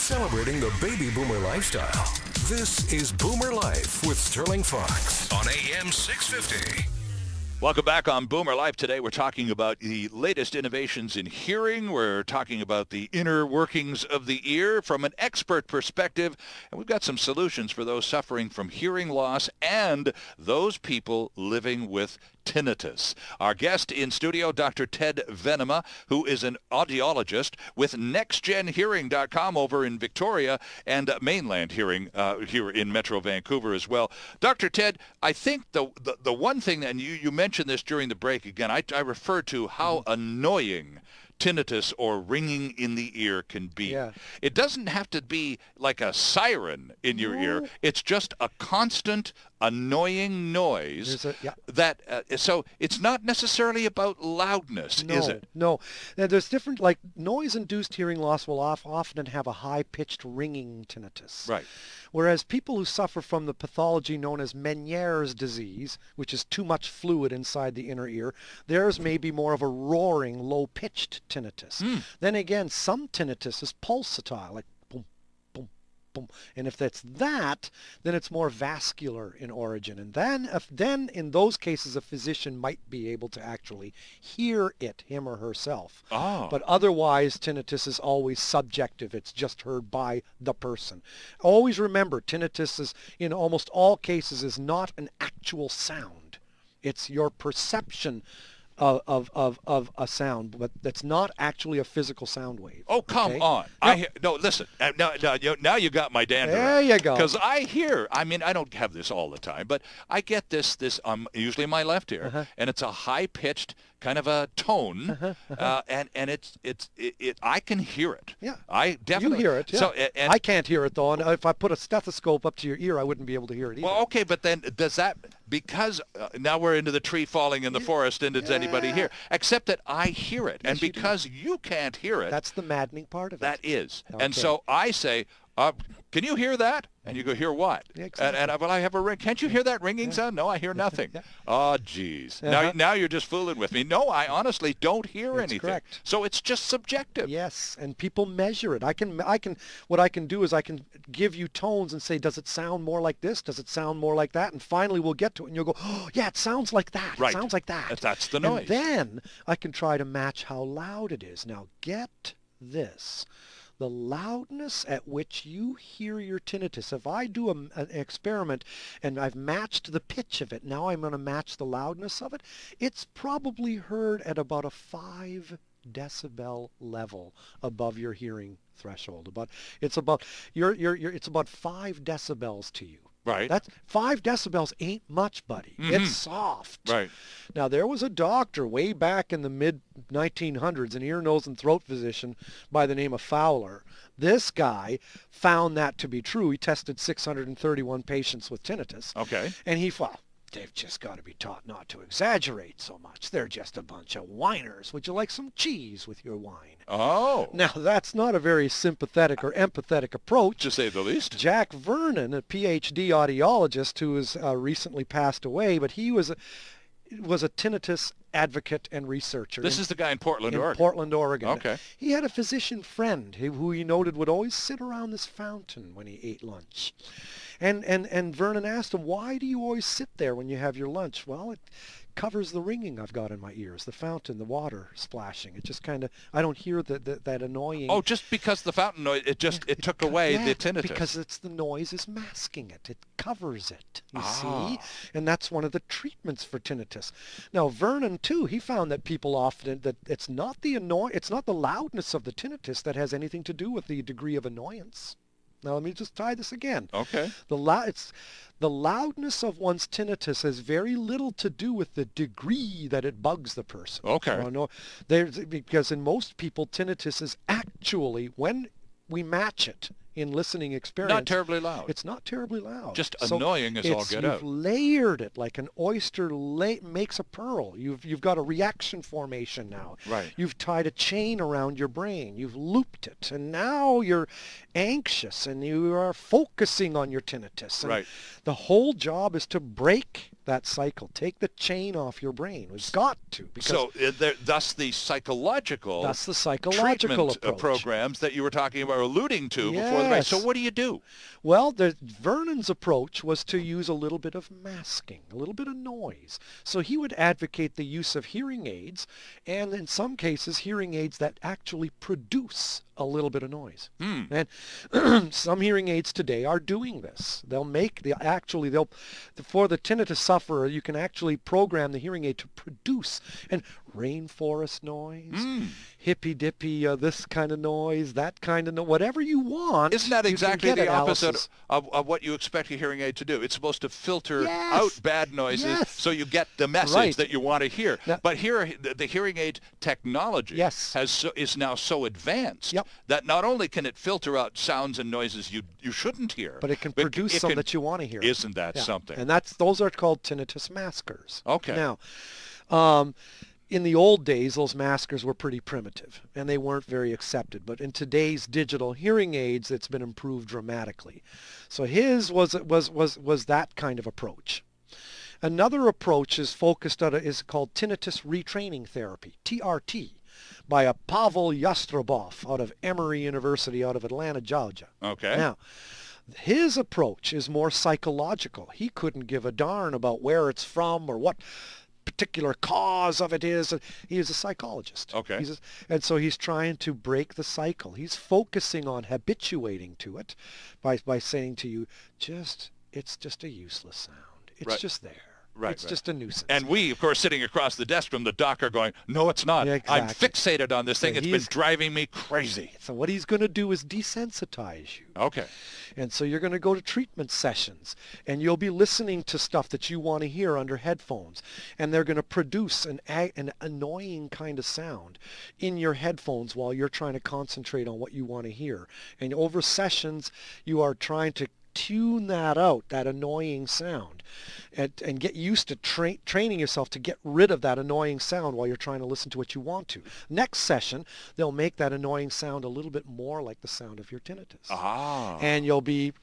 celebrating the baby boomer lifestyle. This is Boomer Life with Sterling Fox on AM 650. Welcome back on Boomer Life. Today we're talking about the latest innovations in hearing. We're talking about the inner workings of the ear from an expert perspective. And we've got some solutions for those suffering from hearing loss and those people living with tinnitus. Our guest in studio, Dr. Ted Venema, who is an audiologist with NextGenHearing.com over in Victoria and Mainland Hearing here in Metro Vancouver as well. Dr. Ted, I think the one thing, and you mentioned this during the break again, I referred to how annoying tinnitus or ringing in the ear can be. Yeah. It doesn't have to be like a siren in your ear. It's just a constant annoying noise that so it's not necessarily about loudness, is it? No. Now, there's different, like noise-induced hearing loss will often have a high-pitched ringing tinnitus. Right. Whereas people who suffer from the pathology known as Meniere's disease, which is too much fluid inside the inner ear, theirs may be more of a roaring, low-pitched tinnitus. Then again, some tinnitus is pulsatile, like boom, boom, boom. And if that's that, then it's more vascular in origin. And then in those cases, a physician might be able to actually hear it, him or herself. Oh. But otherwise, tinnitus is always subjective. It's just heard by the person. Always remember, tinnitus is, in almost all cases, is not an actual sound. It's your perception of a sound, but that's not actually a physical sound wave. Oh, come on. No, listen. Now you got my dander. There you go. Because I don't have this all the time, but I get this usually in my left ear, and it's a high-pitched kind of a tone, and I can hear it. Yeah. I definitely. You hear it, yeah. So, I can't hear it, though, and if I put a stethoscope up to your ear, I wouldn't be able to hear it either. Well, okay, but then does that, because now we're into the tree falling in the forest, and it's anybody here, except that I hear it, and because you can't hear it. That's the maddening part of it. That is. Okay. And so I say, can you hear that? And you go, hear what? Yeah, exactly. And I have a ring. Can't you hear that ringing sound? No, I hear nothing. Oh, geez. Now you're just fooling with me. No, I honestly don't hear anything. Correct. So it's just subjective. Yes, and people measure it. What I can do is I can give you tones and say, does it sound more like this? Does it sound more like that? And finally we'll get to it, and you'll go, oh, yeah, it sounds like that. Right. It sounds like that. That's the noise. And then I can try to match how loud it is. Now, get this. The loudness at which you hear your tinnitus. If I do an experiment and I've matched the pitch of it, now I'm going to match the loudness of it. It's probably heard at about a 5 decibel level above your hearing threshold. It's about 5 decibels to you. Right. That's 5 decibels ain't much, buddy. It's soft. Right. Now, there was a doctor way back in the mid-1900s, an ear, nose, and throat physician by the name of Fowler. This guy found that to be true. He tested 631 patients with tinnitus. Okay. And he thought, they've just got to be taught not to exaggerate so much. They're just a bunch of whiners. Would you like some cheese with your wine? Oh. Now, that's not a very sympathetic or empathetic approach. To say the least. Jack Vernon, a PhD audiologist who has recently passed away, but he was a tinnitus advocate and researcher. This is the guy in Portland, Oregon. Portland, Oregon. Okay. He had a physician friend who he noted would always sit around this fountain when he ate lunch. And Vernon asked him, why do you always sit there when you have your lunch? Well, it covers the ringing I've got in my ears, the fountain, the water splashing. It just kind of, I don't hear that annoying. Oh, just because the fountain noise, it took away the tinnitus. Because the noise is masking it. It covers it, you see? And that's one of the treatments for tinnitus. Now, Vernon, too, he found that people often, that it's not the loudness of the tinnitus that has anything to do with the degree of annoyance. Now, let me just try this again. Okay. The loudness of one's tinnitus has very little to do with the degree that it bugs the person. Okay. Because in most people, tinnitus is actually, when we match it in listening experience, not terribly loud. It's not terribly loud. Just annoying as all get out. You've layered it like an oyster makes a pearl. You've got a reaction formation now. Right. You've tied a chain around your brain. You've looped it, and now you're anxious and you are focusing on your tinnitus. And right. The whole job is to break that cycle. Take the chain off your brain. It's got to. Because So thus the psychological that's the psychological treatment approach. programs that you were talking about, alluding to before the race. Yes. So what do you do? Well, Vernon's approach was to use a little bit of masking, a little bit of noise. So he would advocate the use of hearing aids, and in some cases, hearing aids that actually produce a little bit of noise. And some hearing aids today are doing this. For the tinnitus sufferer, you can actually program the hearing aid to produce and rainforest noise, hippy-dippy, this kind of noise, that kind of noise, whatever you want. Isn't that you can exactly get the at opposite Alice's. of what you expect a hearing aid to do? It's supposed to filter Yes. out bad noises Yes. so you get the message Right. that you want to hear. Now- But here, the hearing aid technology Yes. is now so advanced Yep. that not only can it filter out sounds and noises you shouldn't hear, But it can produce some that you want to hear. Isn't that Yeah. something? And those are called tinnitus maskers. Okay. Now, in the old days, those maskers were pretty primitive, and they weren't very accepted. But in today's digital hearing aids, it's been improved dramatically. So his was that kind of approach. Another approach is called tinnitus retraining therapy, TRT, by a Pavel Yastrobov out of Emory University out of Atlanta, Georgia. Okay. Now, his approach is more psychological. He couldn't give a darn about where it's from or what particular cause of it is. He is a psychologist. Okay. And so he's trying to break the cycle. He's focusing on habituating to it by saying to you, it's just a useless sound. It's Right. just there. Right, It's right. just a nuisance. And we, of course, sitting across the desk from the doc are going, no, it's not. Yeah, I'm exactly. fixated on this thing. So It's been he's- driving me crazy. So what he's going to do is desensitize you. Okay. And so you're going to go to treatment sessions, and you'll be listening to stuff that you want to hear under headphones, and they're going to produce an annoying kind of sound in your headphones while you're trying to concentrate on what you want to hear. And over sessions, you are trying to tune that out, that annoying sound, and get used to training yourself to get rid of that annoying sound while you're trying to listen to what you want to. Next session, they'll make that annoying sound a little bit more like the sound of your tinnitus. Ah. And you'll be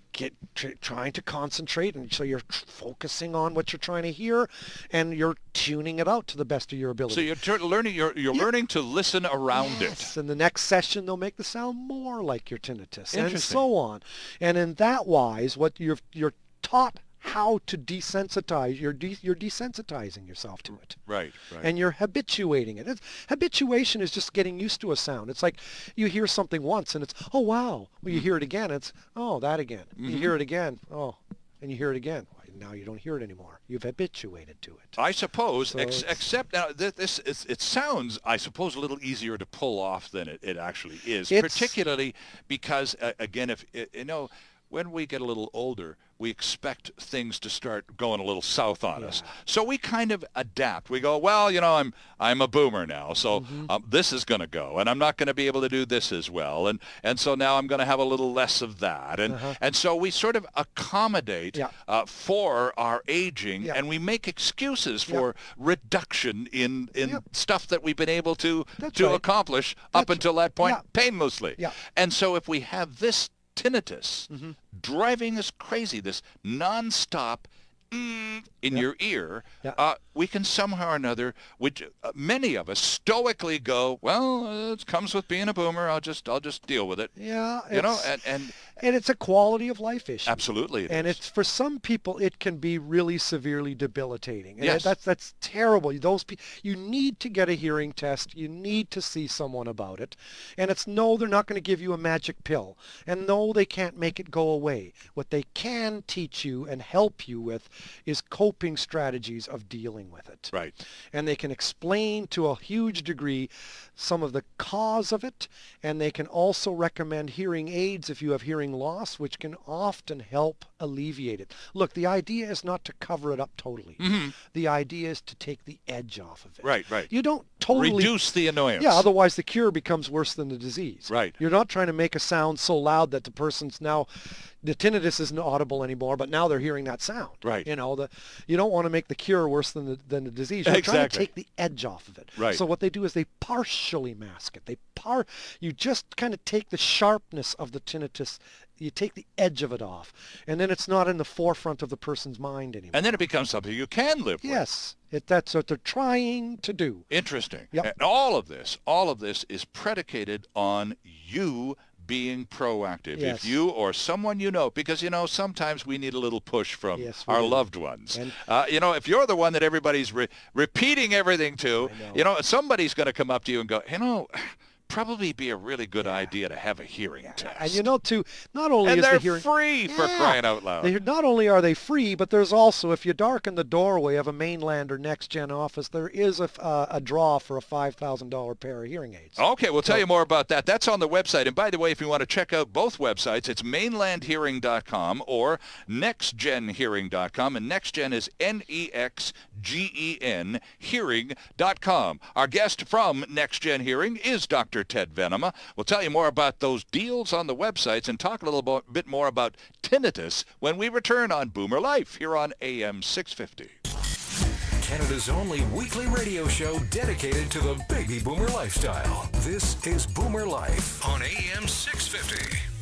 trying to concentrate, and so you're focusing on what you're trying to hear, and you're tuning it out to the best of your ability. So you're learning. You're learning to listen around Yes, it. and the next session they'll make the sound more like your tinnitus, and Interesting. so on. And in that wise, what you're taught how to desensitize, you're desensitizing yourself to it. Right. Right. And you're habituating it. Habituation is just getting used to a sound. It's like you hear something once and it's, oh, wow. Well, you hear it again. It's, oh, that again. You hear it again. Oh, and you hear it again. Now you don't hear it anymore. You've habituated to it. I suppose, So except now, it sounds, I suppose, a little easier to pull off than it actually is, It's- particularly because, again, when we get a little older, we expect things to start going a little south on us. So we kind of adapt. We go, well, I'm a boomer now, so this is going to go, and I'm not going to be able to do this as well, and so now I'm going to have a little less of that, and so we sort of accommodate for our aging, and we make excuses for reduction in stuff that we've been able to That's right. accomplish up until that point painlessly. Yeah. And so if we have this tinnitus driving us crazy, this nonstop in your ear, we can somehow or another, which many of us stoically go, well, it comes with being a boomer. I'll just deal with it. Yeah. And it's a quality of life issue. absolutely, And it's, for some people, it can be really severely debilitating. And Yes. that's terrible. You need to get a hearing test. You need to see someone about it. And no, they're not going to give you a magic pill. And no, they can't make it go away. What they can teach you and help you with is coping strategies of dealing with it. right. And they can explain to a huge degree some of the cause of it, and they can also recommend hearing aids if you have hearing loss, which can often help alleviate it. Look, the idea is not to cover it up totally. The idea is to take the edge off of it. Right. You don't totally Reduce the annoyance. Yeah, otherwise the cure becomes worse than the disease. Right. You're not trying to make a sound so loud that the person's now the tinnitus isn't audible anymore, but now they're hearing that sound. Right. You don't want to make the cure worse than the disease. You're trying to take the edge off of it. Right. So what they do is they partially mask it. You just kind of take the sharpness of the tinnitus, you take the edge of it off, and then it's not in the forefront of the person's mind anymore. And then it becomes something you can live with. Yes, that's what they're trying to do. Interesting. Yep. And all of this is predicated on you being proactive. Yes. If you or someone you know, because, sometimes we need a little push from our loved ones. And, if you're the one that everybody's repeating everything to, somebody's going to come up to you and go, probably be a really good idea to have a hearing test. And too, not only is the hearing free for crying out loud. Not only are they free, but there's also, if you darken the doorway of a Mainland or Next Gen office, there is a draw for a $5,000 pair of hearing aids. Okay, we'll tell you more about that. That's on the website. And by the way, if you want to check out both websites, it's mainlandhearing.com or nextgenhearing.com. And NextGen is NEXGEN hearing.com. Our guest from Next Gen Hearing is Dr. Ted Venema. We'll tell you more about those deals on the websites and talk a little bit more about tinnitus when we return on Boomer Life here on AM 650. Canada's only weekly radio show dedicated to the baby boomer lifestyle. This is Boomer Life on AM 650.